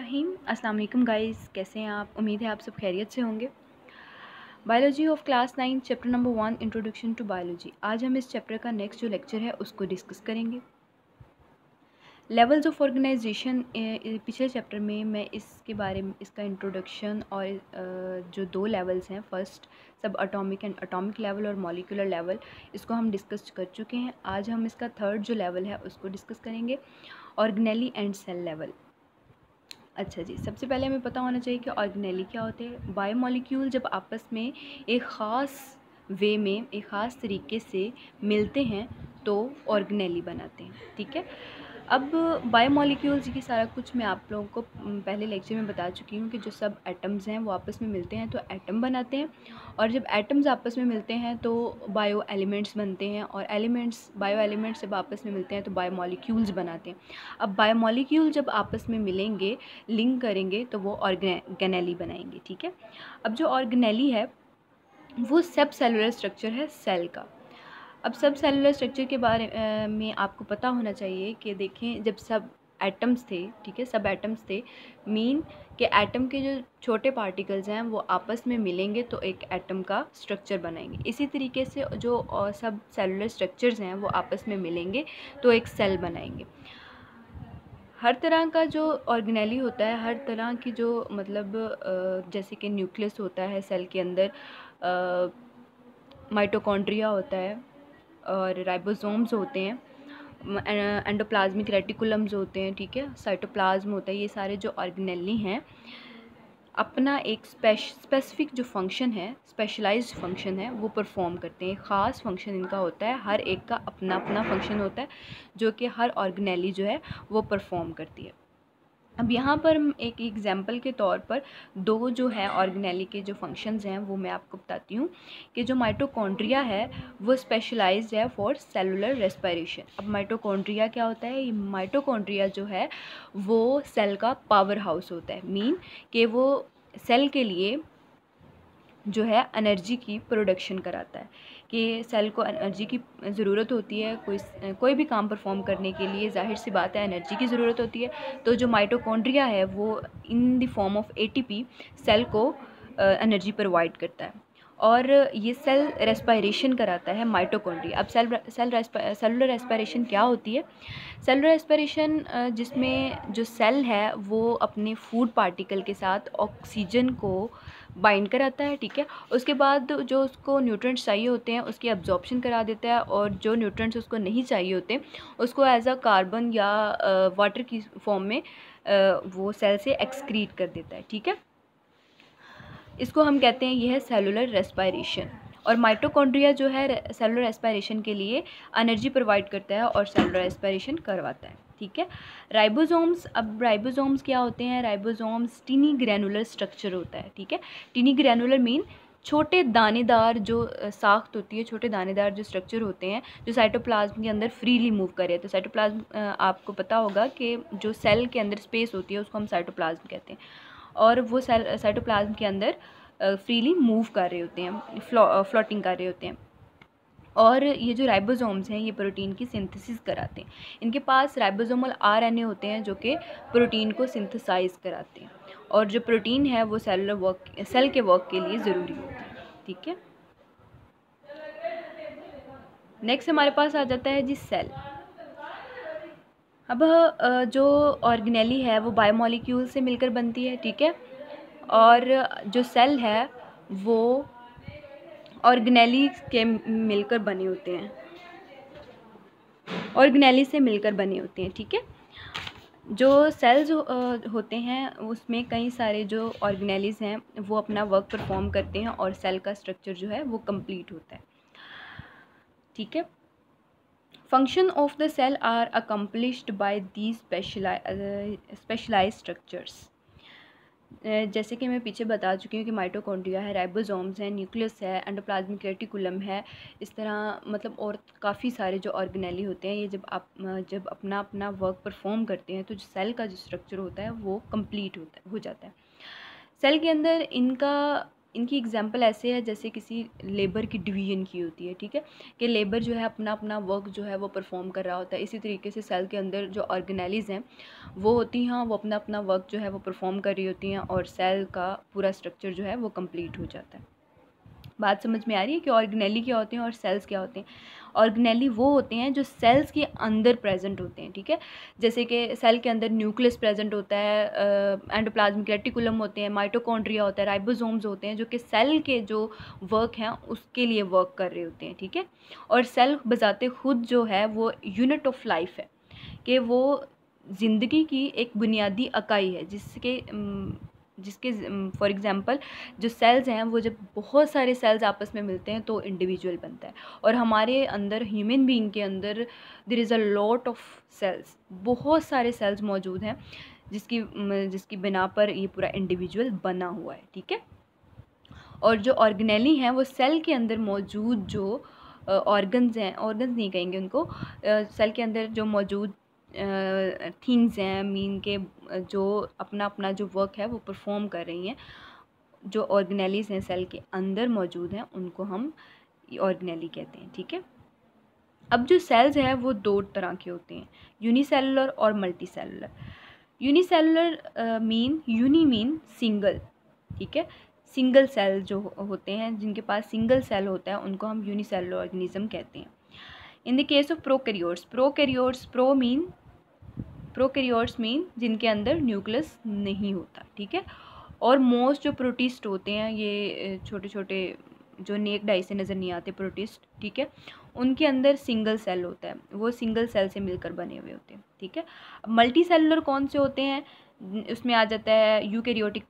बिस्मिल्लाहिर्रहमानिर्रहीम। अस्सलाम वालेकुम गाइस, कैसे हैं आप? उम्मीद है आप सब खैरियत से होंगे। Biology of class 9 chapter number 1 introduction to biology. आज हम इस चैप्टर का नेक्स्ट जो लेक्चर है उसको डिस्कस करेंगे। लेवल्स ऑफ ऑर्गेनाइजेशन, पिछले चैप्टर में मैं इसके बारे में इसका इंट्रोडक्शन और जो दो लेवल्स हैं, फर्स्ट सब एटॉमिक एंड एटॉमिक लेवल और मॉलिक्यूलर लेवल, इसको हम डिस्कस कर चुके हैं। आज हम इसका थर्ड जो लेवल है उसको डिस्कस करेंगे, ऑर्गेनेली एंड सेल लेवल। अच्छा जी, सबसे पहले हमें पता होना चाहिए कि ऑर्गेनेली क्या होते हैं। बायोमॉलिक्यूल जब आपस में एक ख़ास वे में, एक ख़ास तरीके से मिलते हैं तो ऑर्गेनेली बनाते हैं। ठीक है, अब बायोमॉलिक्यूल्स की सारा कुछ मैं आप लोगों को पहले लेक्चर में बता चुकी हूँ कि जो सब एटम्स हैं वो आपस में मिलते हैं तो एटम बनाते हैं, और जब एटम्स आपस में मिलते हैं तो बायो एलिमेंट्स बनते हैं, और बायो एलिमेंट्स जब आपस में मिलते हैं तो बायोमॉलिक्यूल्स बनाते हैं। अब बायोमॉलिक्यूल जब आपस में मिलेंगे, लिंक करेंगे, तो वो ऑर्गेनेली बनाएंगे। ठीक है, अब जो ऑर्गेनेली है वो सब सेलुलर स्ट्रक्चर है सेल का। अब सब सेलुलर स्ट्रक्चर के बारे में आपको पता होना चाहिए कि देखें, जब सब एटम्स थे, ठीक है, सब एटम्स थे, मीन कि एटम के जो छोटे पार्टिकल्स हैं वो आपस में मिलेंगे तो एक एटम का स्ट्रक्चर बनाएंगे। इसी तरीके से जो सब सेलुलर स्ट्रक्चर्स हैं वो आपस में मिलेंगे तो एक सेल बनाएंगे। हर तरह का जो ऑर्गेनेली होता है, हर तरह की जो जैसे कि न्यूक्लियस होता है सेल के अंदर, माइटोकॉन्ड्रिया होता है और राइबोसोम्स होते हैं, एंडोप्लाज्मिक रेटिकुलम्स होते हैं, ठीक है, साइटोप्लाज्म होता है। ये सारे जो ऑर्गेनेली हैं अपना एक स्पेसिफिक जो फंक्शन है, स्पेशलाइज्ड फंक्शन है, वो परफॉर्म करते हैं। ख़ास फंक्शन इनका होता है, हर एक का अपना अपना फंक्शन होता है जो कि हर ऑर्गेनेली जो है वो परफॉर्म करती है। अब यहाँ पर एक एग्जाम्पल के तौर पर दो जो है ऑर्गेनेली के जो फंक्शंस हैं वो मैं आपको बताती हूँ कि जो माइटोकॉन्ड्रिया है वो स्पेशलाइज्ड है फॉर सेलुलर रेस्पिरेशन। अब माइटोकॉन्ड्रिया क्या होता है? ये माइटोकॉन्ड्रिया जो है वो सेल का पावर हाउस होता है, मीन कि वो सेल के लिए जो है एनर्जी की प्रोडक्शन कराता है, कि सेल को एनर्जी की ज़रूरत होती है कोई भी काम परफॉर्म करने के लिए, जाहिर सी बात है एनर्जी की ज़रूरत होती है। तो जो माइटोकॉन्ड्रिया है वो in the form of ATP cell को एनर्जी प्रोवाइड करता है, और ये सेल रेस्पिरेशन कराता है माइटोकॉन्ड्रिया। अब सेलुलर रेस्पिरेशन क्या होती है? सेलुलर रेस्पिरेशन जिसमें जो सेल है वो अपने फूड पार्टिकल के साथ ऑक्सीजन को बाइंड कराता है, ठीक है, उसके बाद जो उसको न्यूट्रिएंट्स चाहिए होते हैं उसकी अब्जॉर्प्शन करा देता है, और जो न्यूट्रिएंट्स उसको नहीं चाहिए होते उसको एज अ कार्बन या वाटर की फॉर्म में वो सेल से एक्सक्रीट कर देता है। ठीक है, इसको हम कहते हैं ये है सेलुलर रेस्पिरेशन। और माइटोकॉन्ड्रिया जो है सेलुलर रेस्पिरेशन के लिए एनर्जी प्रोवाइड करता है और सेलुलर रेस्पिरेशन करवाता है। ठीक है, राइबोसोम्स, अब राइबोसोम्स क्या होते हैं? राइबोसोम्स टीनी ग्रैनुलर स्ट्रक्चर होता है। ठीक है, टीनी ग्रैनुलर मीन छोटे दानेदार जो साख्त होती है, छोटे दानेदार जो स्ट्रक्चर होते हैं जो साइटोप्लाज्म के अंदर फ्रीली मूव करे। तो साइटोप्लाज्म आपको पता होगा कि जो सेल के अंदर स्पेस होती है उसको हम साइटोप्लाज्म कहते हैं, और वो सेल साइटोप्लाज्म के अंदर फ्रीली मूव कर रहे होते हैं, फ्लोटिंग कर रहे होते हैं। और ये जो राइबोसोम्स हैं ये प्रोटीन की सिंथेसिस कराते हैं। इनके पास राइबोसोमल आरएनए होते हैं जो कि प्रोटीन को सिंथेसाइज कराते हैं, और जो प्रोटीन है वो सेल के वर्क के लिए ज़रूरी होती है। ठीक है, नेक्स्ट हमारे पास आ जाता है जी सेल। अब जो ऑर्गेनेली है वो बायोमॉलिक्यूल से मिलकर बनती है, ठीक है, और जो सेल है वो ऑर्गेनेली के मिलकर बने होते हैं, ऑर्गेनेली से मिलकर बने होते हैं। ठीक है, जो सेल्स होते हैं उसमें कई सारे जो ऑर्गेनेलीज हैं वो अपना वर्क परफॉर्म करते हैं और सेल का स्ट्रक्चर जो है वो कंप्लीट होता है। ठीक है, function of the cell are accomplished by these specialised structures. जैसे कि मैं पीछे बता चुकी हूँ कि माइटोकॉन्ड्रिया है, राइबोसोम्स हैं, न्यूक्लियस है, एंडोप्लाज्मिक रेटिकुलम है, इस तरह मतलब और काफ़ी सारे जो ऑर्गेनेली होते हैं ये जब अपना अपना वर्क परफॉर्म करते हैं तो जो सेल का जो स्ट्रक्चर होता है वो कंप्लीट हो जाता है। सेल के अंदर इनका इनकी एग्जांपल ऐसे है जैसे किसी लेबर की डिवीजन की होती है, ठीक है, कि लेबर जो है अपना अपना वर्क जो है वो परफॉर्म कर रहा होता है। इसी तरीके से सेल के अंदर जो ऑर्गेनेलीज हैं वो होती हैं, वो अपना अपना वर्क जो है वो परफॉर्म कर रही होती हैं और सेल का पूरा स्ट्रक्चर जो है वो कंप्लीट हो जाता है। बात समझ में आ रही है कि ऑर्गेनेली क्या होते हैं और सेल्स क्या होते हैं। ऑर्गेनेली वो होते हैं जो सेल्स के अंदर प्रेजेंट होते हैं, ठीक है, जैसे कि सेल के अंदर न्यूक्लियस प्रेजेंट होता है, एंडोप्लाज्मिक रेटिकुलम होते हैं, माइटोकॉन्ड्रिया होता है, राइबोसोम्स होते हैं, जो कि सेल के जो वर्क हैं उसके लिए वर्क कर रहे होते हैं, ठीक है। और सेल बजाते खुद जो है वो यूनिट ऑफ लाइफ है, कि वो ज़िंदगी की एक बुनियादी इकाई है, जिसके फॉर एग्ज़ाम्पल जो सेल्स हैं वो जब बहुत सारे सेल्स आपस में मिलते हैं तो इंडिविजुअल बनता है। और हमारे अंदर ह्यूमन बीइंग के अंदर there is a lot of cells, बहुत सारे सेल्स मौजूद हैं जिसकी बिना पर ये पूरा इंडिविजुअल बना हुआ है, ठीक है। और जो ऑर्गेनेली हैं वो सेल के अंदर मौजूद जो ऑर्गन्स हैं, ऑर्गन्स नहीं कहेंगे उनको, सेल के अंदर जो मौजूद थिंग्स हैं, मीन के जो अपना अपना जो वर्क है वो परफॉर्म कर रही हैं, जो ऑर्गेनेलीज हैं सेल के अंदर मौजूद हैं, उनको हम ऑर्गेनेली कहते हैं, ठीक है। अब जो सेल्स हैं वो दो तरह के होते हैं, यूनिसेलुलर और multi cellular. Unicellular mean single, ठीक है, सिंगल सेल जो होते हैं, जिनके पास सिंगल सेल होता है उनको हम यूनिसेलुलर ऑर्गेनिज्म कहते हैं। In the case of prokaryotes, prokaryotes mean जिनके अंदर न्यूक्लियस नहीं होता, ठीक है। और मोस्ट जो प्रोटिस्ट होते हैं, ये छोटे छोटे जो नेक डाई से नज़र नहीं आते प्रोटिस्ट, ठीक है, उनके अंदर सिंगल सेल होता है, वो सिंगल सेल से मिलकर बने हुए होते हैं, ठीक है। मल्टी सेलुलर कौन से होते हैं, उसमें आ जाता है यूकैरियोटिक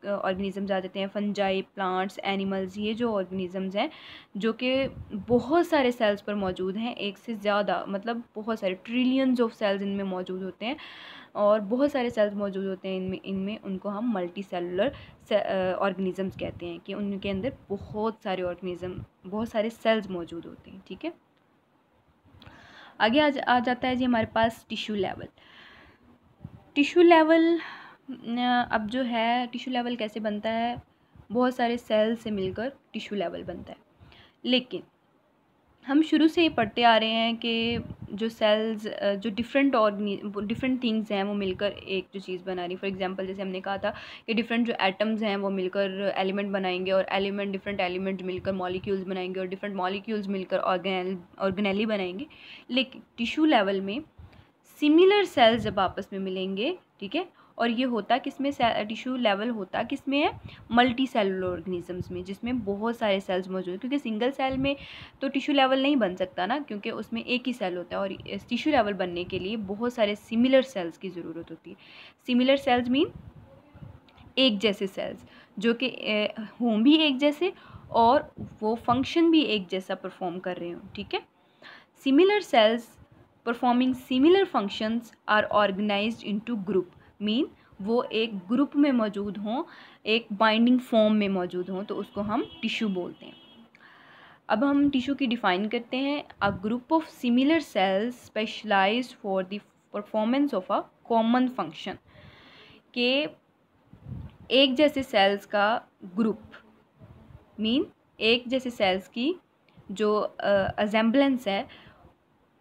ऑर्गेनिजम्स आ जाते हैं, फंजाई, प्लांट्स, एनिमल्स, ये जो ऑर्गेनिजम्स हैं जो कि बहुत सारे सेल्स पर मौजूद हैं, एक से ज़्यादा, मतलब बहुत सारे ट्रिलियंस ऑफ सेल्स इनमें मौजूद होते हैं और बहुत सारे सेल्स मौजूद होते हैं इनमें उनको हम मल्टी सेलुलर ऑर्गेनिजम्स कहते हैं, कि उनके अंदर बहुत सारे ऑर्गेनिज्म, बहुत सारे सेल्स मौजूद होते हैं, ठीक है। आगे आ जाता है जी हमारे पास टिश्यू लेवल। टिश्यू लेवल अब जो है टिश्यू लेवल कैसे बनता है, बहुत सारे सेल से मिलकर टिश्यू लेवल बनता है, लेकिन हम शुरू से ही पढ़ते आ रहे हैं कि जो सेल्स जो डिफरेंट थिंग्स हैं वो मिलकर एक जो चीज़ बना रही। फॉर एग्जांपल जैसे हमने कहा था कि डिफरेंट जो एटम्स हैं वो मिलकर एलिमेंट बनाएंगे और डिफरेंट एलिमेंट मिलकर मॉलिक्यूल्स बनाएंगे और डिफरेंट मॉलिक्यूल्स मिलकर ऑर्गेनेली बनाएंगे। लेकिन टिश्यू लेवल में सिमिलर सेल्स जब आपस में मिलेंगे, ठीक है, और ये होता किसमें, टिश्यू लेवल होता किसमें है, मल्टी सेलुलर ऑर्गेनिजम्स में, जिसमें बहुत सारे सेल्स मौजूद हैं, क्योंकि सिंगल सेल में तो टिश्यू लेवल नहीं बन सकता ना, क्योंकि उसमें एक ही सेल होता है, और इस टिश्यू लेवल बनने के लिए बहुत सारे सिमिलर सेल्स की ज़रूरत होती है। सिमिलर सेल्स मीन एक जैसे सेल्स, जो कि हों भी एक जैसे और वो फंक्शन भी एक जैसा परफॉर्म कर रहे हों, ठीक है। Similar cells performing similar functions are organised into group, mean वो एक ग्रुप में मौजूद हों, एक बाइंडिंग फॉर्म में मौजूद हों, तो उसको हम टिश्यू बोलते हैं। अब हम टिश्यू की डिफ़ाइन करते हैं, a group of similar cells specialised for the performance of a common function, के एक जैसे सेल्स का ग्रुप, मीन एक जैसे सेल्स की जो असेंबलेंस है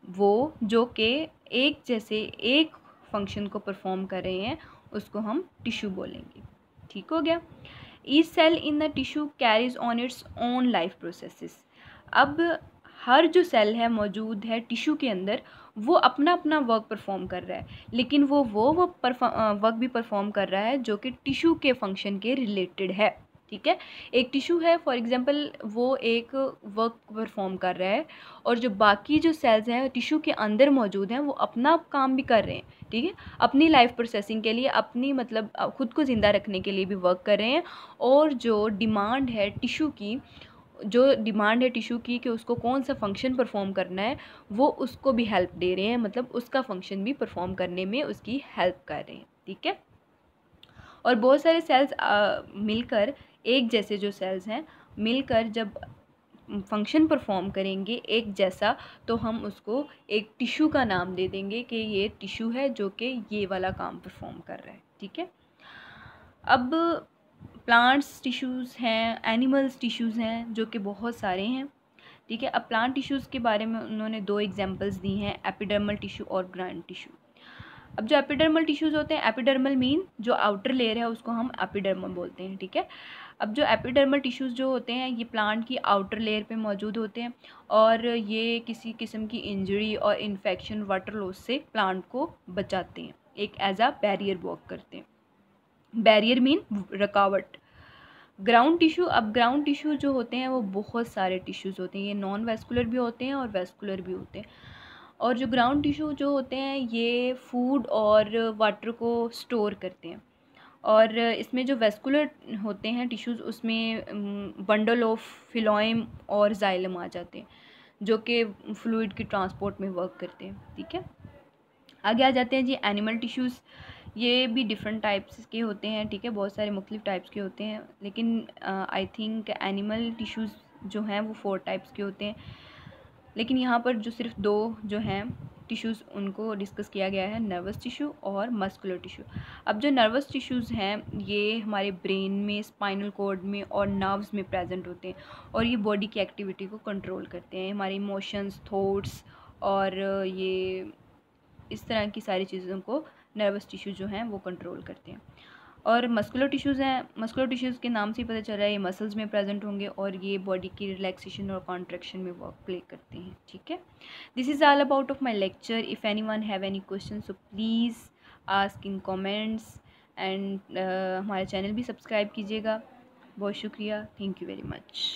वो जो कि एक जैसे एक फंक्शन को परफॉर्म कर रहे हैं, उसको हम टिश्यू बोलेंगे, ठीक हो गया। Each cell in the tissue carries on its own life processes. अब हर जो सेल है मौजूद है टिश्यू के अंदर, वो अपना अपना वर्क परफॉर्म कर रहा है, लेकिन वो वर्क भी परफॉर्म कर रहा है जो कि टिश्यू के फंक्शन के रिलेटेड है, ठीक है। एक टिश्यू है फॉर एग्जांपल, वो एक वर्क परफॉर्म कर रहा है और जो बाकी जो सेल्स हैं टिश्यू के अंदर मौजूद हैं वो अपना काम भी कर रहे हैं, ठीक है, अपनी लाइफ प्रोसेसिंग के लिए, अपनी मतलब खुद को ज़िंदा रखने के लिए भी वर्क कर रहे हैं। और जो डिमांड है टिश्यू की कि उसको कौन सा फंक्शन परफॉर्म करना है, वो उसको भी हेल्प दे रहे हैं, मतलब उसका फंक्शन भी परफॉर्म करने में उसकी हेल्प कर रहे हैं, ठीक है। और बहुत सारे सेल्स मिलकर, एक जैसे जो सेल्स हैं मिलकर जब फंक्शन परफॉर्म करेंगे एक जैसा, तो हम उसको एक टिश्यू का नाम दे देंगे कि ये टिश्यू है जो कि ये वाला काम परफॉर्म कर रहा है, ठीक है। अब प्लांट्स टिश्यूज़ हैं, एनिमल्स टिश्यूज़ हैं, जो कि बहुत सारे हैं, ठीक है। अब प्लांट टिश्यूज़ के बारे में उन्होंने 2 एग्जांपल्स दी हैं, एपिडर्मल टिश्यू और ग्लैंड टिश्यू। अब जो एपिडर्मल टिश्यूज़ होते हैं, एपिडर्मल मीन जो आउटर लेयर है उसको हम एपिडर्मल बोलते हैं, ठीक है। अब जो एपिडर्मल टिश्यूज़ जो होते हैं ये प्लांट की आउटर लेयर पे मौजूद होते हैं और ये किसी किस्म की इंजरी और इन्फेक्शन, वाटर लॉस से प्लांट को बचाते हैं, एक एज अ बैरियर वर्क करते हैं। बैरियर मीन रुकावट। ग्राउंड टिश्यू, अब ग्राउंड टिश्यू जो होते हैं वो बहुत सारे टिश्यूज़ होते हैं, ये नॉन वेस्कुलर भी होते हैं और वेस्कुलर भी होते हैं। और जो ग्राउंड टिश्यू जो होते हैं ये फूड और वाटर को स्टोर करते हैं। और इसमें जो वेस्कुलर होते हैं टिश्यूज़ उसमें बंडल ऑफ फिलोएम और जाइलम आ जाते हैं, जो कि फ्लूइड की ट्रांसपोर्ट में वर्क करते हैं, ठीक है। आगे आ जाते हैं जी एनिमल टिश्यूज़। ये भी डिफरेंट टाइप्स के होते हैं, ठीक है, बहुत सारे मुख्तलिफ टाइप्स के होते हैं, लेकिन आई थिंक एनिमल टिश्यूज़ जो हैं वो 4 टाइप्स के होते हैं, लेकिन यहाँ पर जो सिर्फ 2 जो हैं टिश्यूज़ उनको डिस्कस किया गया है, नर्वस टिश्यू और मस्कुलर टिश्यू। अब जो नर्वस टिश्यूज़ हैं ये हमारे ब्रेन में, स्पाइनल कॉर्ड में और नर्व्स में प्रेजेंट होते हैं और ये बॉडी की एक्टिविटी को कंट्रोल करते हैं, हमारे इमोशंस, थॉट्स और ये इस तरह की सारी चीज़ों को नर्वस टिश्यू जो हैं वो कंट्रोल करते हैं। और मस्कुलर टिश्यूज़ हैं, मस्कुलर टिश्यूज़ के नाम से ही पता चल रहा है ये मसल्स में प्रेजेंट होंगे और ये बॉडी की रिलैक्सेशन और कॉन्ट्रैक्शन में वर्क प्ले करते हैं, ठीक है। This is all about of my lecture. If any one have any question so please ask in comments and हमारे चैनल भी सब्सक्राइब कीजिएगा। बहुत शुक्रिया, थैंक यू वेरी मच।